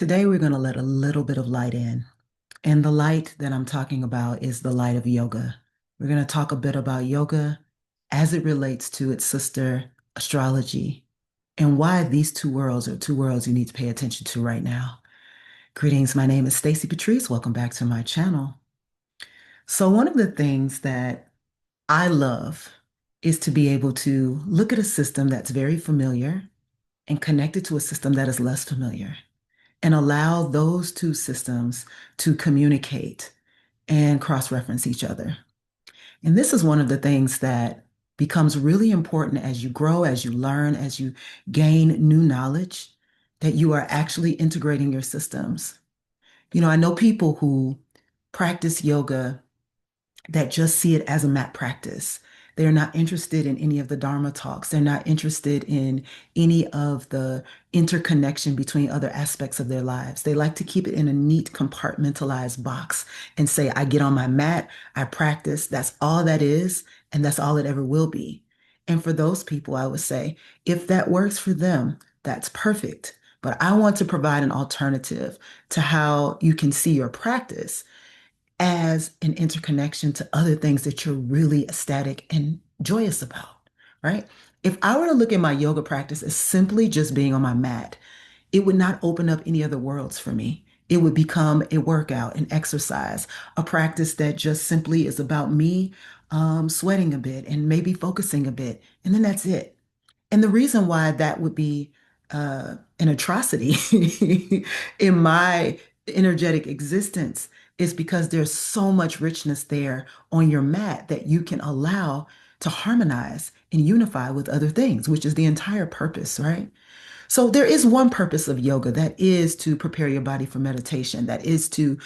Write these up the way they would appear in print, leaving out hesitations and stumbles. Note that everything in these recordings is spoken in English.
Today, we're going to let a little bit of light in. And the light that I'm talking about is the light of yoga. We're going to talk a bit about yoga as it relates to its sister, astrology, and why these two worlds are two worlds you need to pay attention to right now. Greetings, my name is Stacy Patrice. Welcome back to my channel. So, one of the things that I love is to be able to look at a system that's very familiar and connect it to a system that is less familiar, and allow those two systems to communicate and cross-reference each other. And this is one of the things that becomes really important as you grow, as you learn, as you gain new knowledge, that you are actually integrating your systems. I know people who practice yoga that just see it as a mat practice. They're not interested in any of the Dharma talks. They're not interested in any of the interconnection between other aspects of their lives. They like to keep it in a neat compartmentalized box and say, I get on my mat, I practice, that's all that is, and that's all it ever will be. And for those people, I would say, if that works for them, that's perfect. But I want to provide an alternative to how you can see your practice as an interconnection to other things that you're really ecstatic and joyous about, right? If I were to look at my yoga practice as simply just being on my mat, it would not open up any other worlds for me. It would become a workout, an exercise, a practice that just simply is about me sweating a bit and maybe focusing a bit, and then that's it. And the reason why that would be an atrocity in my energetic existence is because there's so much richness there on your mat that you can allow to harmonize and unify with other things, which is the entire purpose, right? So there is one purpose of yoga that is to prepare your body for meditation, that is to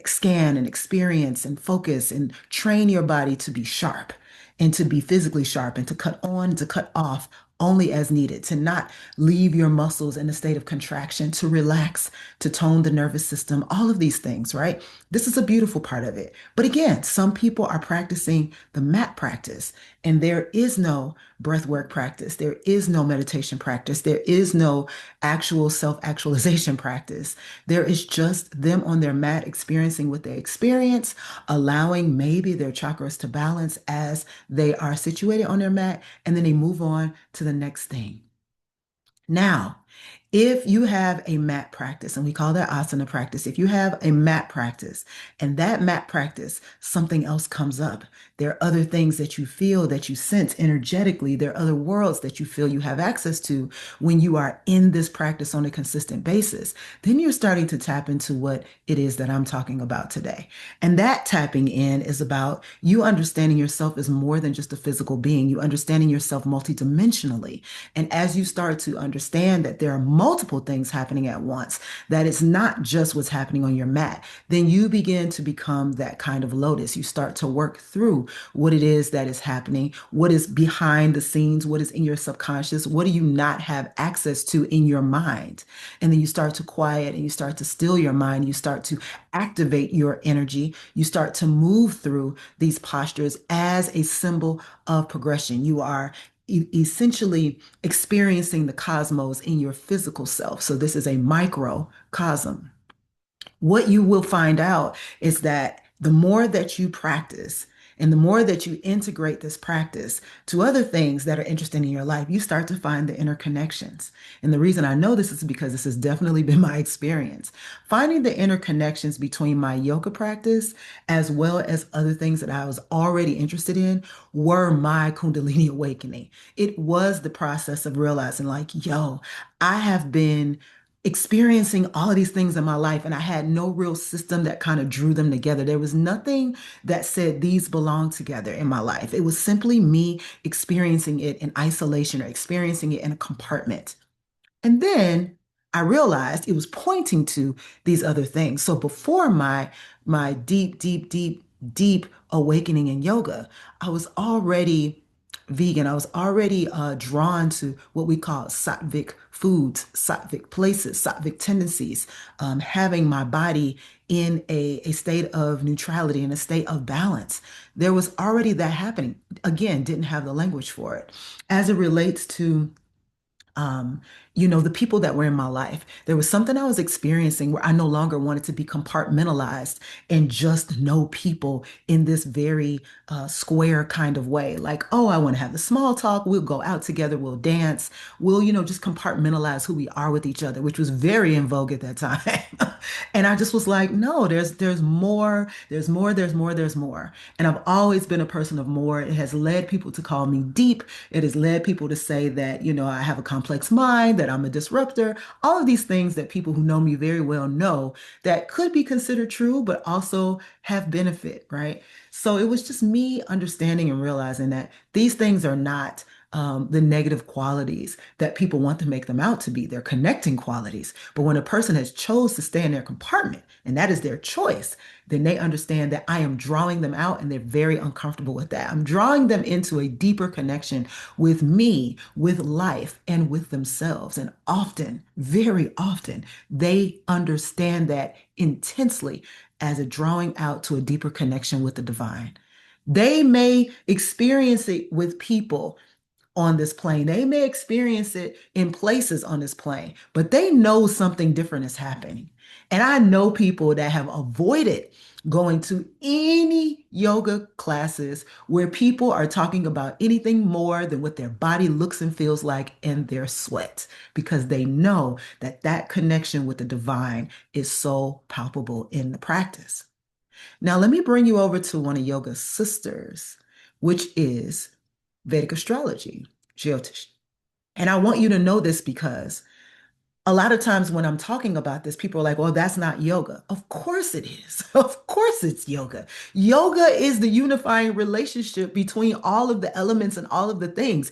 scan and experience and focus and train your body to be sharp and to be physically sharp and to cut on and to cut off only as needed, to not leave your muscles in a state of contraction, to relax, to tone the nervous system, all of these things, right? This is a beautiful part of it. But again, some people are practicing the mat practice, and there is no breath work practice. There is no meditation practice. There is no actual self-actualization practice. There is just them on their mat experiencing what they experience, allowing maybe their chakras to balance as they are situated on their mat, and then they move on to the next thing. Now, if you have a mat practice, and we call that asana practice, if you have a mat practice and that mat practice, something else comes up. There are other things that you feel, that you sense energetically. There are other worlds that you feel you have access to when you are in this practice on a consistent basis. Then you're starting to tap into what it is that I'm talking about today. And that tapping in is about you understanding yourself as more than just a physical being, you understanding yourself multidimensionally. And as you start to understand that there are multiple things happening at once, that it's not just what's happening on your mat, then you begin to become that kind of lotus. You start to work through what it is that is happening, what is behind the scenes, what is in your subconscious, what do you not have access to in your mind. And then you start to quiet and you start to still your mind. You start to activate your energy. You start to move through these postures as a symbol of progression. You are essentially experiencing the cosmos in your physical self. So this is a microcosm. What you will find out is that the more that you practice and the more that you integrate this practice to other things that are interesting in your life, you start to find the interconnections. And the reason I know this is because this has definitely been my experience. Finding the interconnections between my yoga practice as well as other things that I was already interested in were my Kundalini awakening. It was the process of realizing, like, yo, I have been experiencing all of these things in my life, and I had no real system that kind of drew them together. There was nothing that said these belong together in my life. It was simply me experiencing it in isolation or experiencing it in a compartment. And then I realized it was pointing to these other things. So before my deep awakening in yoga, I was already vegan. I was already drawn to what we call sattvic foods, sattvic places, sattvic tendencies, having my body in a state of neutrality, in a state of balance. There was already that happening. Again, didn't have the language for it. As it relates to um, the people that were in my life. There was something I was experiencing where I no longer wanted to be compartmentalized and just know people in this very square kind of way. Like, oh, I want to have the small talk. We'll go out together. We'll dance. We'll, just compartmentalize who we are with each other, which was very in vogue at that time. And I just was like, no, there's more, there's more, there's more, there's more. And I've always been a person of more. It has led people to call me deep. It has led people to say that, I have a complex mind, that I'm a disruptor, all of these things that people who know me very well know that could be considered true, but also have benefit, right? So it was just me understanding and realizing that these things are not the negative qualities that people want to make them out to be. They're connecting qualities. But when a person has chose to stay in their compartment, and that is their choice, then they understand that I am drawing them out and they're very uncomfortable with that. I'm drawing them into a deeper connection with me, with life, and with themselves. And often, very often, they understand that intensely as a drawing out to a deeper connection with the divine. They may experience it with people on this plane. They may experience it in places on this plane, but they know something different is happening. And I know people that have avoided going to any yoga classes where people are talking about anything more than what their body looks and feels like in their sweat, because they know that that connection with the divine is so palpable in the practice. Now, let me bring you over to one of yoga's sisters, which is Vedic astrology, Jyotish. And I want you to know this because a lot of times when I'm talking about this, people are like, well, that's not yoga. Of course it is. Of course it's yoga. Yoga is the unifying relationship between all of the elements and all of the things.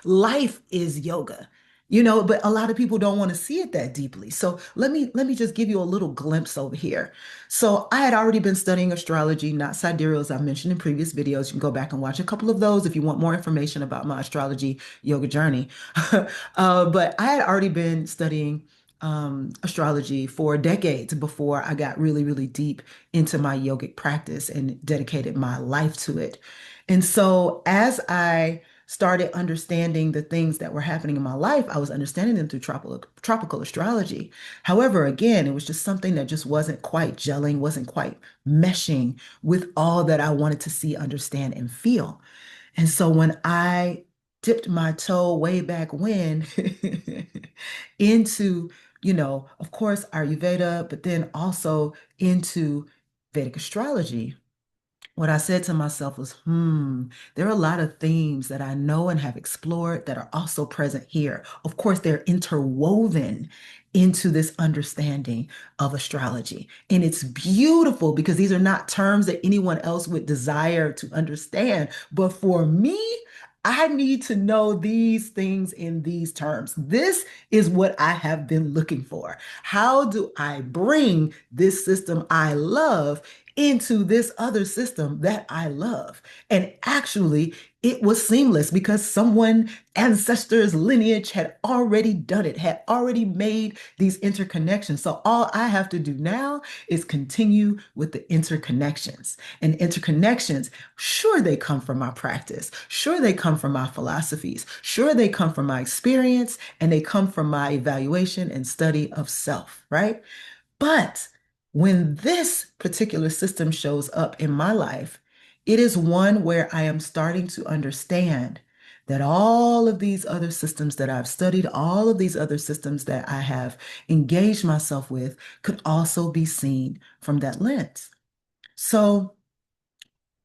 Life is yoga. But a lot of people don't want to see it that deeply. So let me just give you a little glimpse over here. So I had already been studying astrology, not sidereal, as I mentioned in previous videos. You can go back and watch a couple of those if you want more information about my astrology yoga journey. But I had already been studying astrology for decades before I got really, really deep into my yogic practice and dedicated my life to it. And so as I started understanding the things that were happening in my life, I was understanding them through tropical astrology. However, again, it was just something that just wasn't quite gelling, wasn't quite meshing with all that I wanted to see, understand, and feel. And so when I dipped my toe way back when into, of course, Ayurveda, but then also into Vedic astrology, what I said to myself was, there are a lot of themes that I know and have explored that are also present here. Of course, they're interwoven into this understanding of astrology. And it's beautiful because these are not terms that anyone else would desire to understand. But for me, I need to know these things in these terms. This is what I have been looking for. How do I bring this system I love into this other system that I love? And actually, it was seamless because someone, ancestors, lineage had already done it, had already made these interconnections. So all I have to do now is continue with the interconnections. And interconnections, sure, they come from my practice. Sure, they come from my philosophies. Sure, they come from my experience and they come from my evaluation and study of self, right? But when this particular system shows up in my life, it is one where I am starting to understand that all of these other systems that I've studied, all of these other systems that I have engaged myself with, could also be seen from that lens. So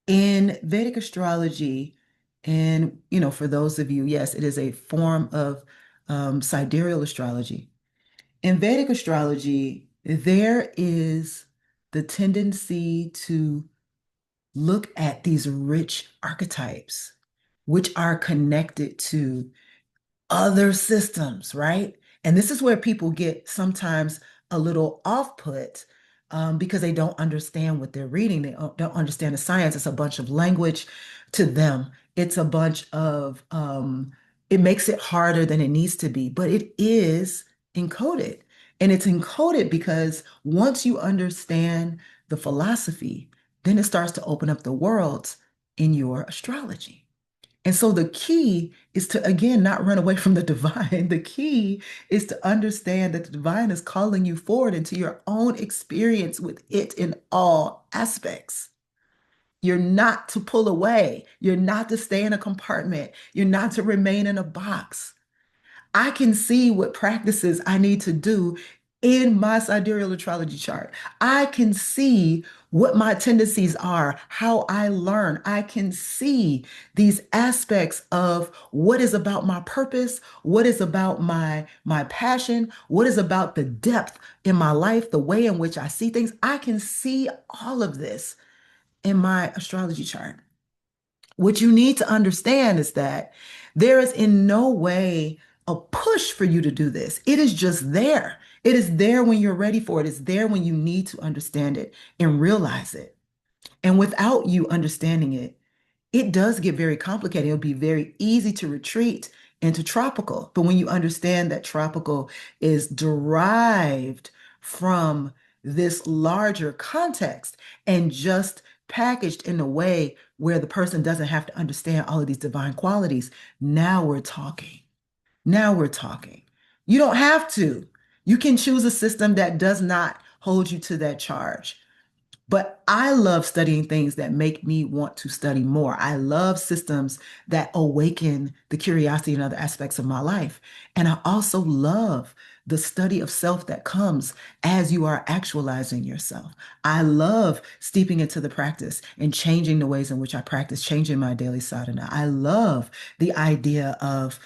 in Vedic astrology, and for those of you, yes, it is a form of sidereal astrology. In Vedic astrology, there is the tendency to look at these rich archetypes, which are connected to other systems, right? And this is where people get sometimes a little off-put because they don't understand what they're reading. They don't understand the science. It's a bunch of language to them. It's a bunch of, it makes it harder than it needs to be, but it is encoded. And it's encoded because once you understand the philosophy, then it starts to open up the worlds in your astrology. And so the key is to, again, not run away from the divine. The key is to understand that the divine is calling you forward into your own experience with it in all aspects. You're not to pull away. You're not to stay in a compartment. You're not to remain in a box. I can see what practices I need to do in my sidereal astrology chart. I can see what my tendencies are, how I learn. I can see these aspects of what is about my purpose, what is about my passion, what is about the depth in my life, the way in which I see things. I can see all of this in my astrology chart. What you need to understand is that there is in no way a push for you to do this. It is just there. It is there when you're ready for it. It's there when you need to understand it and realize it. And without you understanding it, it does get very complicated. It'll be very easy to retreat into tropical. But when you understand that tropical is derived from this larger context and just packaged in a way where the person doesn't have to understand all of these divine qualities, now we're talking. Now we're talking. You don't have to. You can choose a system that does not hold you to that charge. But I love studying things that make me want to study more. I love systems that awaken the curiosity in other aspects of my life. And I also love the study of self that comes as you are actualizing yourself. I love steeping into the practice and changing the ways in which I practice, changing my daily sadhana. I love the idea of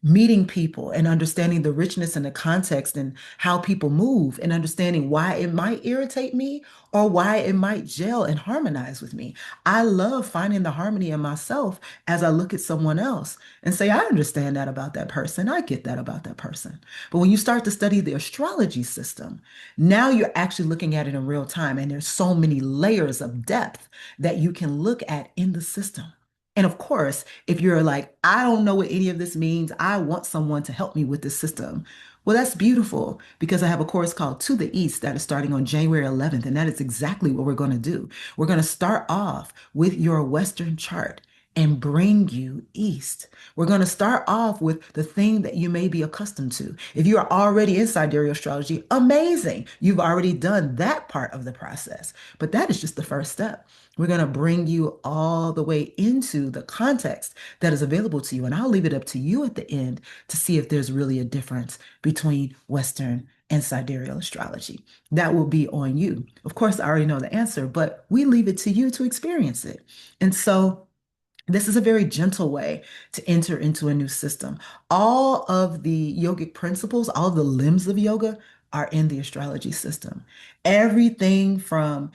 meeting people and understanding the richness and the context and how people move and understanding why it might irritate me or why it might gel and harmonize with me. I love finding the harmony in myself as I look at someone else and say, I understand that about that person. I get that about that person. But when you start to study the astrology system, now you're actually looking at it in real time. And there's so many layers of depth that you can look at in the system. And of course, if you're like, I don't know what any of this means, I want someone to help me with this system. Well, that's beautiful because I have a course called To the East that is starting on January 11th. And that is exactly what we're going to do. We're going to start off with your Western chart and bring you east. We're going to start off with the thing that you may be accustomed to. If you are already in sidereal astrology, amazing. You've already done that part of the process. But that is just the first step. We're going to bring you all the way into the context that is available to you. And I'll leave it up to you at the end to see if there's really a difference between Western and sidereal astrology. That will be on you. Of course, I already know the answer, but we leave it to you to experience it. And so, this is a very gentle way to enter into a new system. All of the yogic principles, all of the limbs of yoga are in the astrology system. Everything from,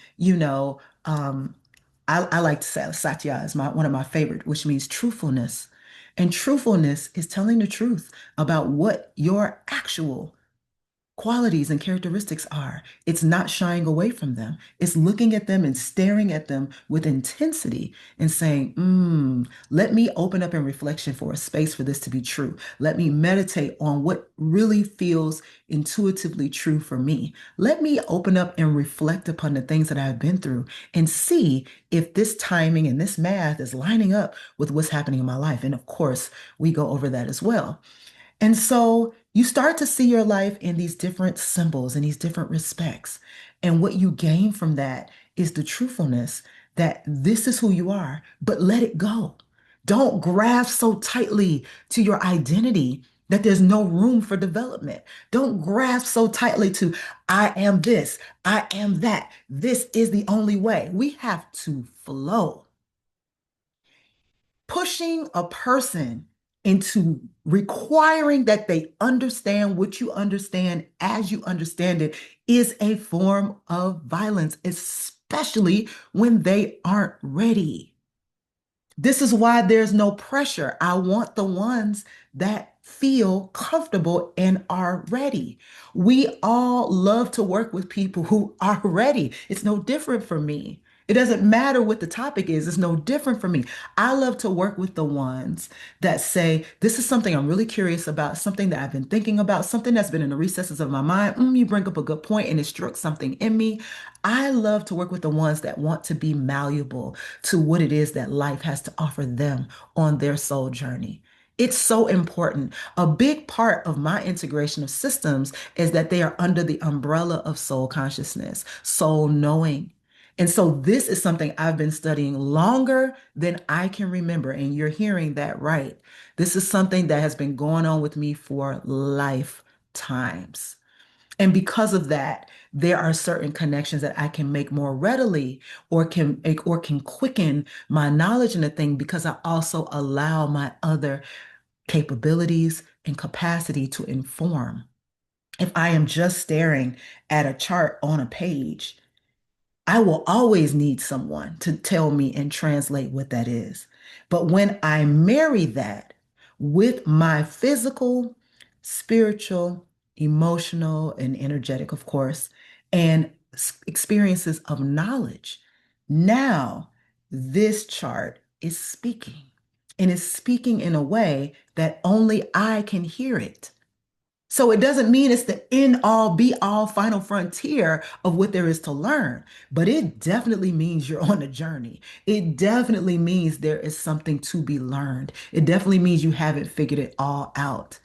I like to say Satya is one of my favorite, which means truthfulness. And truthfulness is telling the truth about what your actual qualities and characteristics are. It's not shying away from them. It's looking at them and staring at them with intensity and saying, let me open up in reflection for a space for this to be true. Let me meditate on what really feels intuitively true for me. Let me open up and reflect upon the things that I've been through and see if this timing and this math is lining up with what's happening in my life. And of course, we go over that as well. And so you start to see your life in these different symbols and these different respects. And what you gain from that is the truthfulness that this is who you are, but let it go. Don't grasp so tightly to your identity that there's no room for development. Don't grasp so tightly to, I am this, I am that. This is the only way. We have to flow. Pushing a person into requiring that they understand what you understand as you understand it is a form of violence, especially when they aren't ready. This is why there's no pressure. I want the ones that feel comfortable and are ready. We all love to work with people who are ready. It's no different for me. It doesn't matter what the topic is. It's no different for me. I love to work with the ones that say, this is something I'm really curious about, something that I've been thinking about, something that's been in the recesses of my mind. You bring up a good point and it struck something in me. I love to work with the ones that want to be malleable to what it is that life has to offer them on their soul journey. It's so important. A big part of my integration of systems is that they are under the umbrella of soul consciousness, soul knowing. And so this is something I've been studying longer than I can remember. And you're hearing that right. This is something that has been going on with me for lifetimes. And because of that, there are certain connections that I can make more readily or can quicken my knowledge in a thing because I also allow my other capabilities and capacity to inform. If I am just staring at a chart on a page, I will always need someone to tell me and translate what that is. But when I marry that with my physical, spiritual, emotional, and energetic, of course, and experiences of knowledge, now this chart is speaking and is speaking in a way that only I can hear it. So it doesn't mean it's the end all be all final frontier of what there is to learn, but it definitely means you're on a journey. It definitely means there is something to be learned. It definitely means you haven't figured it all out.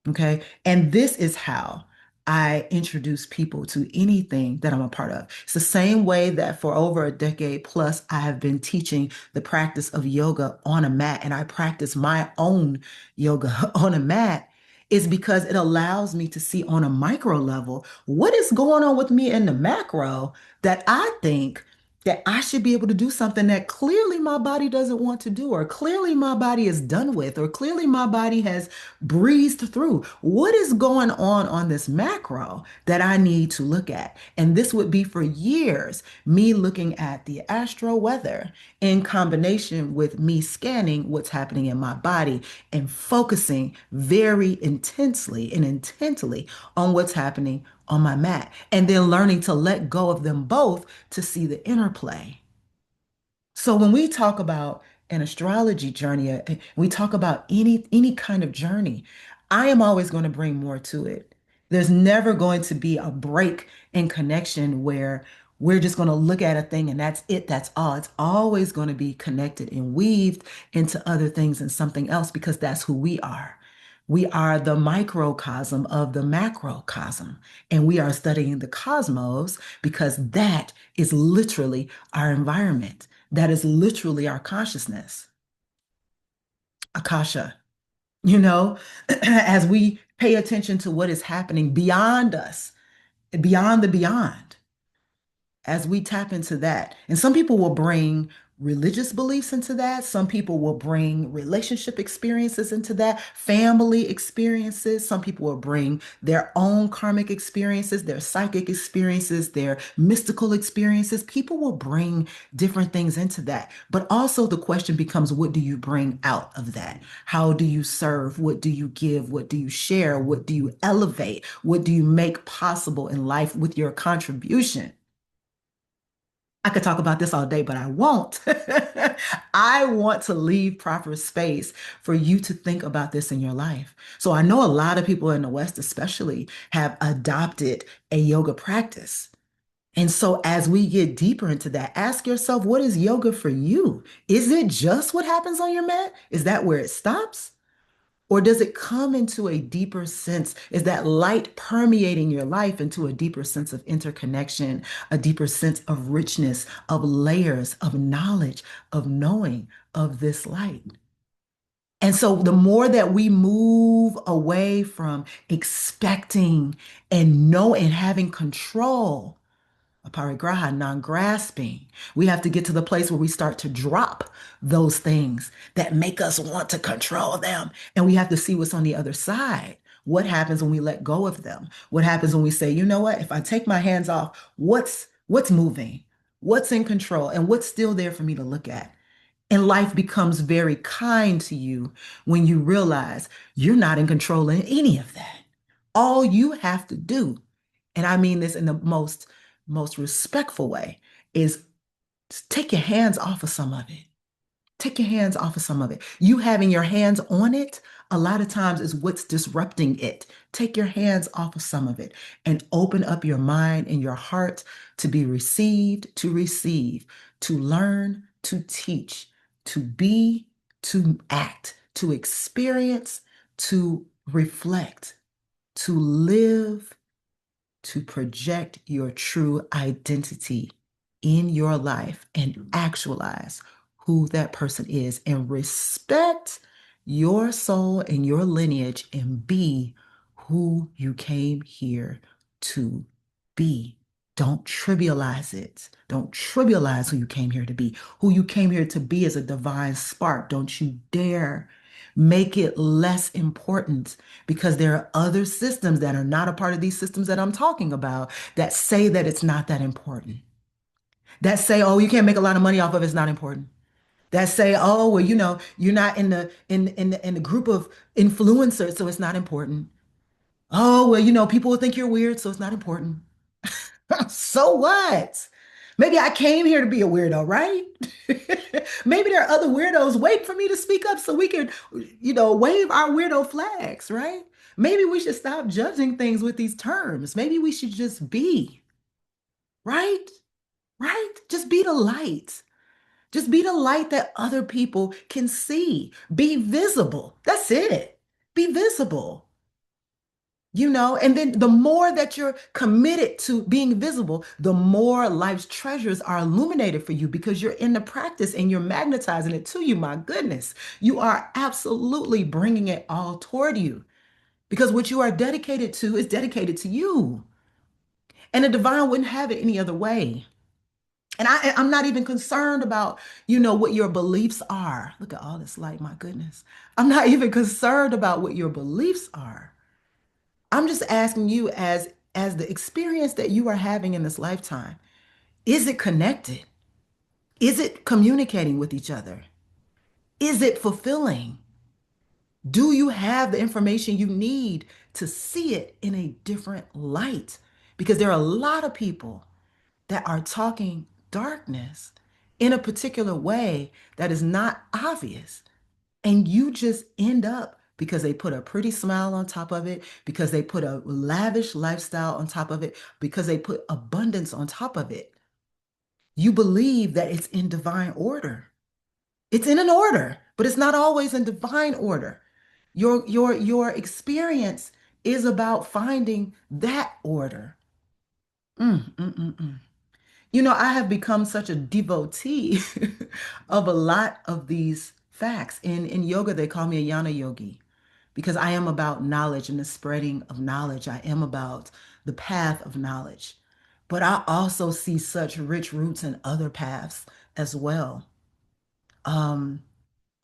Okay. And this is how I introduce people to anything that I'm a part of. It's the same way that for over a decade plus, I have been teaching the practice of yoga on a mat, and I practice my own yoga on a mat. Is because it allows me to see on a micro level what is going on with me in the macro that I think that I should be able to do something that clearly my body doesn't want to do, or clearly my body is done with, or clearly my body has breezed through. What is going on this macro that I need to look at? And this would be for years, me looking at the astro weather in combination with me scanning what's happening in my body and focusing very intensely and intently on what's happening on my mat. And then learning to let go of them both to see the interplay. So when we talk about an astrology journey, we talk about any kind of journey, I am always going to bring more to it. There's never going to be a break in connection where we're just going to look at a thing and that's it, that's all. It's always going to be connected and weaved into other things and something else because that's who we are. We are the microcosm of the macrocosm, and we are studying the cosmos because that is literally our environment. That is literally our consciousness, Akasha. As we pay attention to what is happening beyond us, beyond the beyond, as we tap into that. And some people will bring religious beliefs into that. Some people will bring relationship experiences into that, family experiences. Some people will bring their own karmic experiences, their psychic experiences, their mystical experiences. People will bring different things into that. But also the question becomes, what do you bring out of that? How do you serve? What do you give? What do you share? What do you elevate? What do you make possible in life with your contribution? I could talk about this all day, but I won't. I want to leave proper space for you to think about this in your life. So I know a lot of people in the West, especially, have adopted a yoga practice. And so as we get deeper into that, ask yourself, what is yoga for you? Is it just what happens on your mat? Is that where it stops? Or does it come into a deeper sense? Is that light permeating your life into a deeper sense of interconnection, a deeper sense of richness, of layers, of knowledge, of knowing of this light? And so the more that we move away from expecting and know and having control, aparigraha, non-grasping. We have to get to the place where we start to drop those things that make us want to control them. And we have to see what's on the other side. What happens when we let go of them? What happens when we say, you know what? If I take my hands off, what's moving? What's in control? And what's still there for me to look at? And life becomes very kind to you when you realize you're not in control in any of that. All you have to do, and I mean this in the most respectful way, is Just take your hands off of some of it. Take your hands off of some of it. You having your hands on it, a lot of times is what's disrupting it. Take your hands off of some of it and open up your mind and your heart to be received, to receive, to learn, to teach, to be, to act, to experience, to reflect, to live, to project your true identity in your life and actualize who that person is and respect your soul and your lineage and be who you came here to be. Don't trivialize it. Don't trivialize who you came here to be. Who you came here to be is a divine spark. Don't you dare make it less important because there are other systems that are not a part of these systems that I'm talking about that say that it's not that important. That say, oh, you can't make a lot of money off of it, it's not important. That say, oh, well, you're not in the group of influencers, so it's not important. Oh, well, people will think you're weird, so it's not important. So what? Maybe I came here to be a weirdo, right? Maybe there are other weirdos waiting for me to speak up so we can, wave our weirdo flags, right? Maybe we should stop judging things with these terms. Maybe we should just be, right? Right? Just be the light. Just be the light that other people can see. Be visible. That's it. Be visible. And then the more that you're committed to being visible, the more life's treasures are illuminated for you because you're in the practice and you're magnetizing it to you. My goodness, you are absolutely bringing it all toward you because what you are dedicated to is dedicated to you. And the divine wouldn't have it any other way. And I'm not even concerned about, what your beliefs are. Look at all this light, my goodness. I'm not even concerned about what your beliefs are. I'm just asking you as the experience that you are having in this lifetime, is it connected? Is it communicating with each other? Is it fulfilling? Do you have the information you need to see it in a different light? Because there are a lot of people that are talking darkness in a particular way that is not obvious. And you just end up because they put a pretty smile on top of it, because they put a lavish lifestyle on top of it, because they put abundance on top of it. You believe that it's in divine order. It's in an order, but it's not always in divine order. Your experience is about finding that order. Mm, mm, mm, mm. I have become such a devotee of a lot of these facts. In yoga, they call me a yana yogi because I am about knowledge and the spreading of knowledge. I am about the path of knowledge. But I also see such rich roots in other paths as well. Um,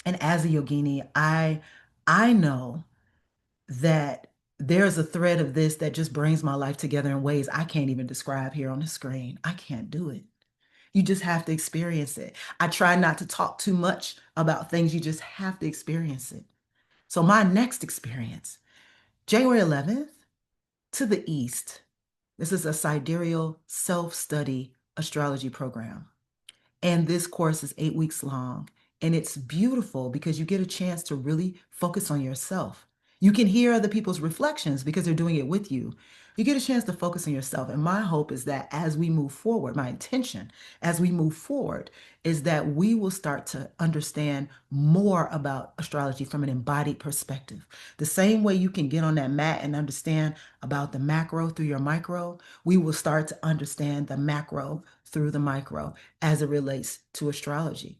and as a yogini, I know that there's a thread of this that just brings my life together in ways I can't even describe here on the screen. I can't do it. You just have to experience it. I try not to talk too much about things. You just have to experience it. So my next experience, January 11th, to the east. This is a sidereal self-study astrology program. And this course is 8 weeks long. And it's beautiful because you get a chance to really focus on yourself. You can hear other people's reflections because they're doing it with you. You get a chance to focus on yourself. And my hope is that as we move forward, my intention as we move forward is that we will start to understand more about astrology from an embodied perspective. The same way you can get on that mat and understand about the macro through your micro, we will start to understand the macro through the micro as it relates to astrology.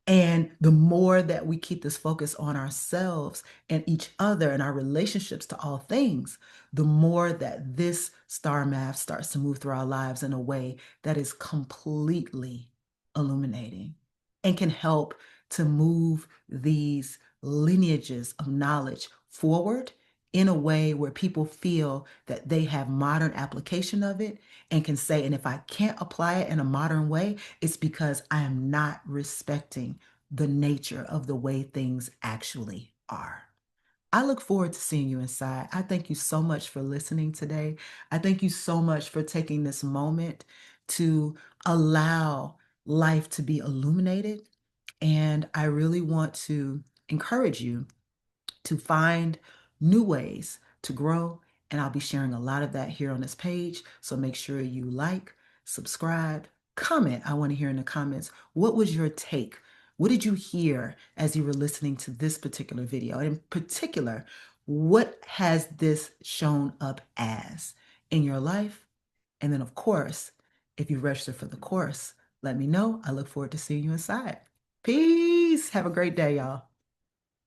And the more that we keep this focus on ourselves and each other and our relationships to all things, the more that this star math starts to move through our lives in a way that is completely illuminating and can help to move these lineages of knowledge forward in a way where people feel that they have modern application of it and can say, and if I can't apply it in a modern way, it's because I am not respecting the nature of the way things actually are. I look forward to seeing you inside. I thank you so much for listening today. I thank you so much for taking this moment to allow life to be illuminated. And I really want to encourage you to find new ways to grow. And I'll be sharing a lot of that here on this page. So make sure you like, subscribe, comment. I want to hear in the comments, what was your take? What did you hear as you were listening to this particular video? And in particular, what has this shown up as in your life? And then, of course, if you register for the course, let me know. I look forward to seeing you inside. Peace. Have a great day, y'all.